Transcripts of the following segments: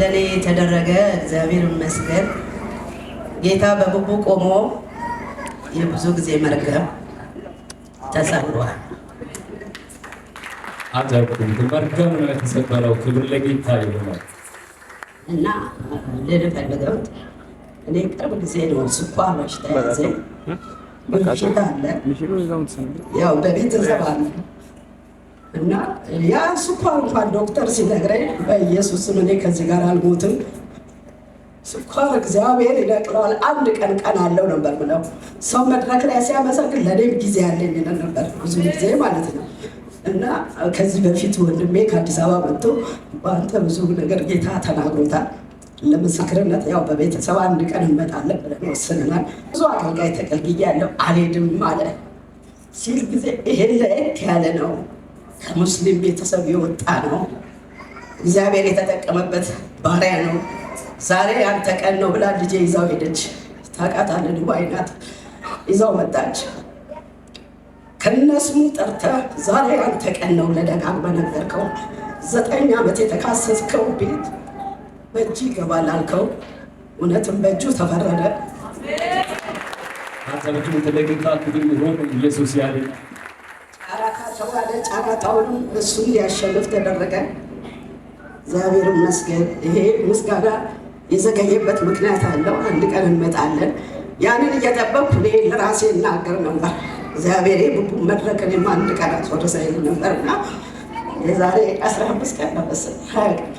ለኔ ተደረገ እግዚአብሔር ይመስገን። ጌታ በብቡ ቆሞ የብዙ ጊዜ መርገም ተሰብሯል። አታውቁም መርገም ነው የተሰበረው። ክብር ለጌታ ይሁን። እና ለደፈልገው እኔ ቅርብ ጊዜ ነው ስኳር በሽታ ያዘኝ። በሽታ አለ ያው በቤተሰብ አለ እና ያ ስኳር እንኳን ዶክተር ሲነግረኝ በኢየሱስ ስም እኔ ከዚህ ጋር አልሞትም፣ ስኳር እግዚአብሔር ይነቅለዋል፣ አንድ ቀን አለው ነበር ብለው ሰው መድረክ ላይ ሲያመሰግን ለእኔም ጊዜ ያለኝ ነበር ብዙ ጊዜ ማለት ነው። እና ከዚህ በፊት ወንድሜ ከአዲስ አበባ መጥቶ በአንተ ብዙ ነገር ጌታ ተናግሮታል፣ ለምስክርነት ያው በቤተሰብ አንድ ቀን እንመጣለን ብለን ወስነናል። ብዙ አገልጋይ ተገልግያለሁ አልሄድም ማለት ሲል ጊዜ ይሄን ለየት ያለ ነው፣ ከሙስሊም ቤተሰብ የወጣ ነው፣ እግዚአብሔር የተጠቀመበት ባሪያ ነው። ዛሬ አንተ ቀን ነው ብላ ልጄ ይዛው ሄደች። ታውቃታለህ፣ ዱባይ ናት። ይዛው መጣች። ከነስሙ ጠርተህ ዛሬ አንተ ቀን ነው ለደጋግመህ ነገርከው። 9 ዓመት የተካሰስከው ቤት በእጅ ይገባል አልከው፣ እውነትም በእጁ ተፈረደ። አታውቁ ተደግታ ክብር ይሁን ኢየሱስ ያለ ጫራታ ተባለ። ጫራታውንም እሱ እንዲያሸንፍ ተደረገ። እግዚአብሔር ይመስገን። ይሄ ምስጋና የዘገየበት ምክንያት አለው። አንድ ቀን እንመጣለን። ያንን እየጠበቅኩ እኔ ለራሴ እናገር ነበር። እግዚአብሔር የብቡ መድረክን አንድ ቀን አስወርሰኝ ነበርና የዛሬ 15 ቀን ነው መሰለኝ 20 ቀን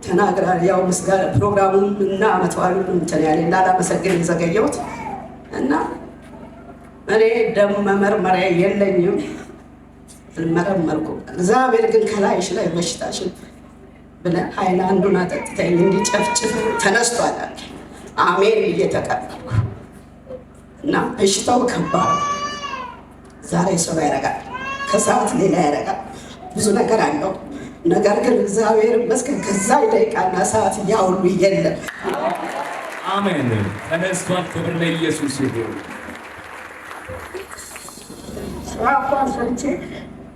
ተናግራ ያው ምስጋና ፕሮግራሙን እና አመቷሉን እንትን ያለ ላላመሰግን የዘገየሁት እና እኔ ደም መመርመሪያ የለኝም አልመረመርኩም። እግዚአብሔር ግን ከላይሽ ላይ በሽታሽን ብለህ ሃይላንዱን አጠጥተኝ እንዲጨፍጭፍ ተነስቷል አለ። አሜን እየተቀበልኩ እና በሽታው ከባድ ዛሬ ሰው ያረጋል፣ ከሰዓት ሌላ ያረጋል፣ ብዙ ነገር አለው። ነገር ግን እግዚአብሔር ይመስገን ከዛ ደቂቃና ሰዓት ያውሉ የለም። አሜን ተነስቷል። ክብር ለኢየሱስ ይሁን። ስራኳን ሰርቼ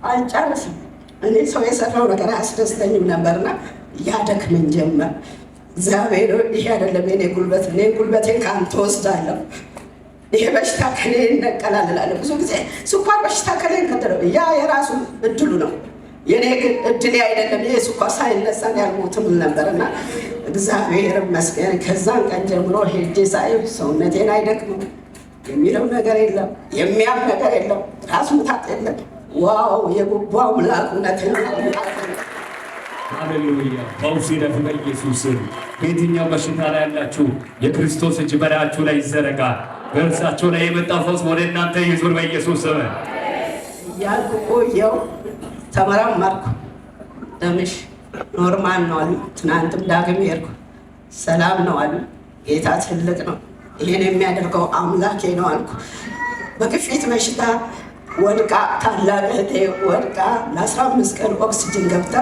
አልጨርስም። እኔ ሰው የሰራው ነገር አያስደስተኝም ነበርና ያደክመኝ ጀመር። እግዚአብሔር ይሄ አይደለም የኔ ጉልበት፣ እኔ ጉልበቴን ከአንተ ወስዳለሁ፣ ይሄ በሽታ ከኔ ይነቀላል እላለሁ። ብዙ ጊዜ ስኳር በሽታ ከኔ ይነቀላል፣ ያ የራሱ እድሉ ነው። የኔ ግን እድሌ አይደለም። ይሄ ስኳር ሳይነሳን ያልሞትም ነበርና እግዚአብሔር ይመስገን። ከዛን ቀን ጀምሮ ሄጄ ሳይ ሰውነቴን አይደክምም፣ የሚለው ነገር የለም፣ የሚያም ነገር የለም፣ ራስ ምታት የለም። ዋው የጉባ አምላክ እውነተኛ ሃሌሉያ። ፈውስ ይለፍ በኢየሱስ ስም። በየትኛው በሽታ ላይ ያላችሁ የክርስቶስ እጅ በላያችሁ ላይ ይዘረጋ። በእርሳቸው ላይ የመጣው ፈውስ ወደ እናንተ ይዙር በኢየሱስ ስም። ያልኩ ቆየው፣ ተመራመርኩ። ደምሽ ኖርማል ነው አሉ። ትናንትም ዳግም ሄድኩ፣ ሰላም ነው አሉ። ጌታ ትልቅ ነው፣ ይሄን የሚያደርገው አምላኬ ነው አልኩ። በግፊት በሽታ ወድቃ ታላቅ እህቴ ወድቃ ለ15 ቀን ኦክሲጅን ገብታ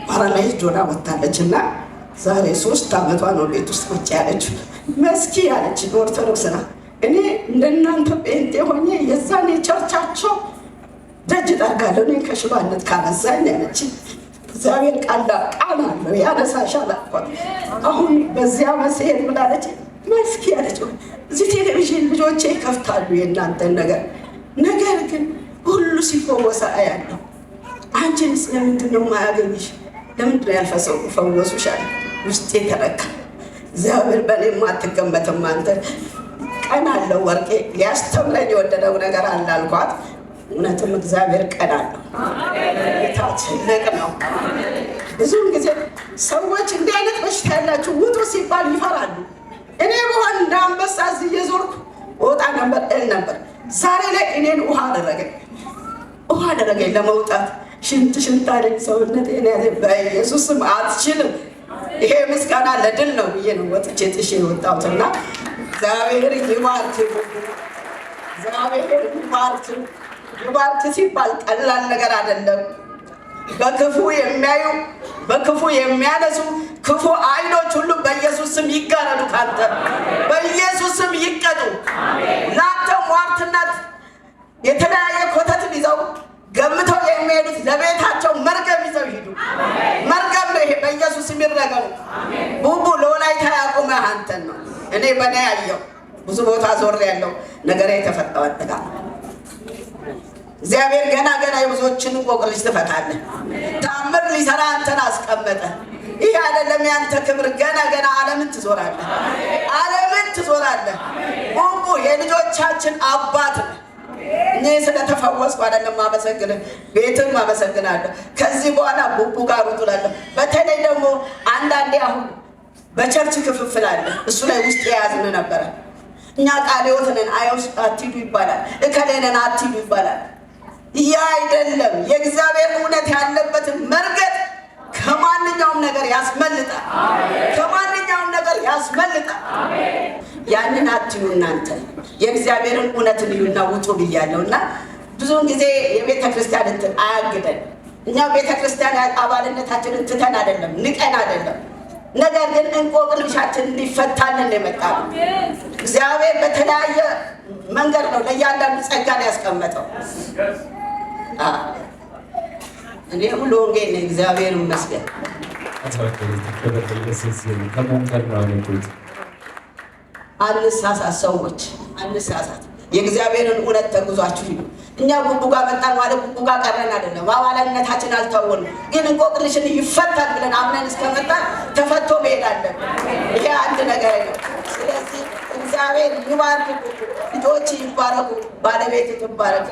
ፓራላይዝድ ሆና ወጣለች እና ዛሬ 3 ዓመቷ ነው ቤት ውስጥ ቁጭ ያለችው። መስኪ ያለች ኦርቶዶክስ ናት። እኔ እንደናንተ ጴንጤ ሆኜ የዛኔ ቸርቻቸው ደጅ ጠርጋለሁ እኔ ከሽባነት ካነሳኝ ያለች። እግዚአብሔር ቃል አለው ያነሳሻል አልኳት። አሁን በዚያ መሴት ብላለች። መስኪ ያለች እዚህ ቴሌቪዥን ልጆቼ ይከፍታሉ የእናንተን ነገር ግን ሁሉ ሲፈወሰ አያለሁ። አንቺንስ ለምንድን ነው የማያገኝሽ? ለምንድን ነው ያልፈወሱሻል? ውስጤ ተነካ። እግዚአብሔር በእኔም አትገመትም አንተ። ቀን አለው ወርቄ፣ ሊያስተምረኝ የወደደው ነገር አለ አልኳት። እውነትም እግዚአብሔር ቀን አለው። ጌታ ትልቅ ነው። ብዙውን ጊዜ ሰዎች እንዲህ አይነት በሽታ ያላችሁ ውጡ ሲባል ይፈራሉ። እኔ በሆን እንደ አንበሳ እዚህ እየዞርኩ ወጣ ነበር እል ነበር። ዛሬ ላይ እኔን ውሃ አደረገኝ ለመውጣት። ሽንት አለኝ ሰውነቴ ያለ። በኢየሱስ ስም አትችልም፣ ይሄ ምስጋና ለድል ነው ብዬ ነው ወጥቼ ጥሼ የወጣሁትና እግዚአብሔር ይባርክ። እግዚአብሔር ይባርክ ሲባል ቀላል ነገር አይደለም። በክፉ የሚያዩ በክፉ የሚያነሱ ክፉ አይኖች ሁሉ በኢየሱስ ስም ይጋረዱ፣ ካንተ በኢየሱስ ስም ይቀጡ። ላንተ ሟርትነት የተለያየ ኮተትን ይዘው ገምተው የሚሄዱት ለቤታቸው መርገም ይዘው ይሄዱ። መርገም ነው ይሄ በኢየሱስ ስም ይረገሙ። እኔ በእኔ ያየው ብዙ ቦታ ዞር ያለው ነገር የተፈታው አንተ ጋር ነው። እግዚአብሔር ገና የብዙዎችን እንቆቅልሽ ትፈታለህ። ተአምር ሊሰራ አንተን አስቀመጠ። ይህ አይደለም ያንተ ክብር። ገና ዓለምን ትዞራለህ፣ ዓለምን ትዞራለህ። ቡቡ የልጆቻችን አባት ነህ። እኔ ስለተፈወስኩ አይደለም ማመሰግንህ፣ ቤትም አመሰግናለሁ። ከዚህ በኋላ ቡቡ ጋር ውጡላለሁ። በተለይ ደግሞ አንዳንዴ አሁን በቸርች ክፍፍል አለ፣ እሱ ላይ ውስጥ የያዝን ነበረ። እኛ ቃለ ሕይወት ነን አትሂዱ ይባላል፣ እከሌ ነን አትሂዱ ይባላል። ያ አይደለም። የእግዚአብሔር እውነት ያለበትን መርገጥ ከማንኛውም ነገር ያስመልጣል፣ ከማንኛውም ነገር ያስመልጣል። ያንን አትዩ እናንተ የእግዚአብሔርን እውነት ልዩና ውጡ ብያለሁ። እና ብዙውን ጊዜ የቤተ ክርስቲያን እንትን አያግደን። እኛ ቤተ ክርስቲያን አባልነታችንን ትተን አይደለም፣ ንቀን አይደለም። ነገር ግን እንቆቅልሻችን እንዲፈታልን የመጣ ነው። እግዚአብሔር በተለያየ መንገድ ነው ለእያንዳንዱ ጸጋን ያስቀመጠው። እኔ ሁሉ ወንጌል ነኝ። እግዚአብሔር ይመስገን። አንሳሳት ሰዎች፣ አንሳሳት። የእግዚአብሔርን እውነት ተጉዟችሁ ሂዱ። እኛ ቡቡ ጋር መጣን ማለት ቡቡ ጋር ቀረን አይደለም። አባልነታችን አልተወንም። ግን እንቆቅልሽን ይፈታል ብለን አምነን እስከመጣን ተፈቶ መሄድ አለብን። ይሄ አንድ ነገር ነው። ስለዚህ እግዚአብሔር ይባርክ፣ ልጆች ይባረኩ፣ ባለቤት ትባረክ።